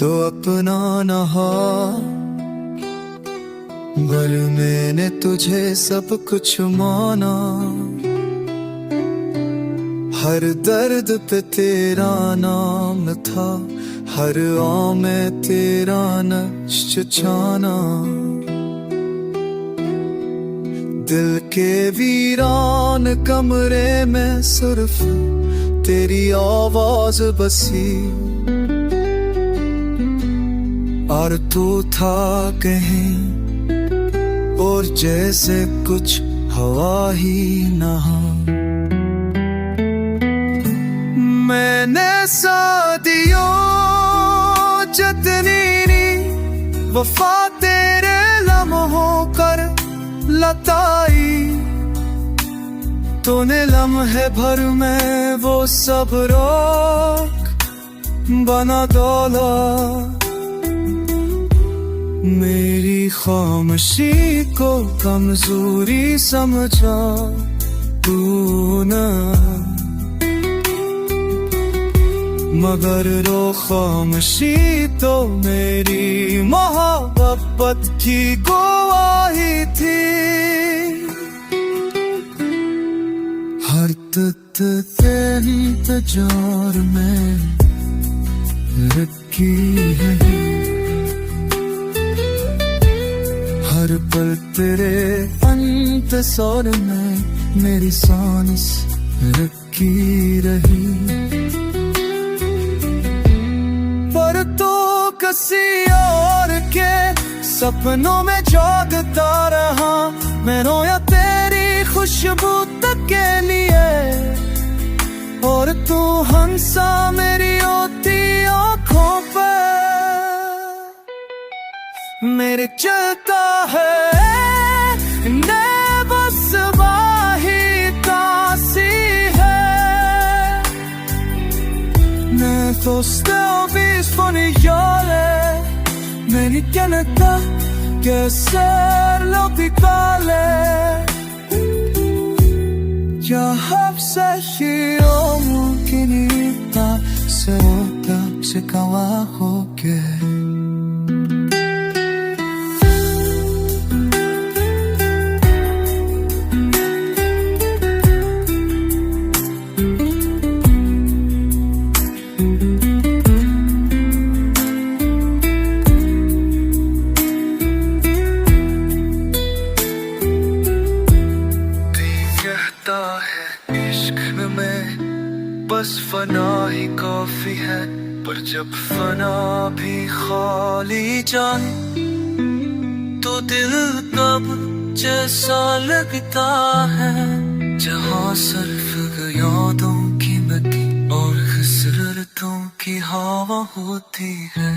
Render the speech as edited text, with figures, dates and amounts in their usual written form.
तो अपना नहा, पर मैंने तुझे सब कुछ माना। हर दर्द पे तेरा नाम था, हर आ में तेरा नक्श छाना। दिल के वीरान कमरे में सिर्फ तेरी आवाज बसी, और तू था कहीं और जैसे कुछ हवा ही नहा। मैंने सादियों जतनी वफा तेरे लम्हों कर लताई, तूने लम्हे भर में वो सब रोक बना डोला। मेरी खामोशी को कमजोरी समझा तूने, मगर वो खामोशी तो मेरी मोहब्बत की गवाही थी। हर तत तेरी तजार में रखी है, हर पल तेरे इंतजार में मेरी सांस रखी रही। पर तो किसी और के सपनों में जागता रहा, मैं रोया तेरी खुशबू तक के लिए, और तू हंसा मेरी होती आँखों पे। मेरे चलता है बस बाही तासी है, när så stillvis från jorden, men inte nätta göser låt i kvalet. Jag hoppas jag mungkin iba semoga sekawa hoke. इश्क में बस फना ही काफी है, पर जब फना भी खाली जाए तो दिल कब जैसा लगता है, जहाँ सिर्फ यादों की नदी और हसरतों की हवा होती है।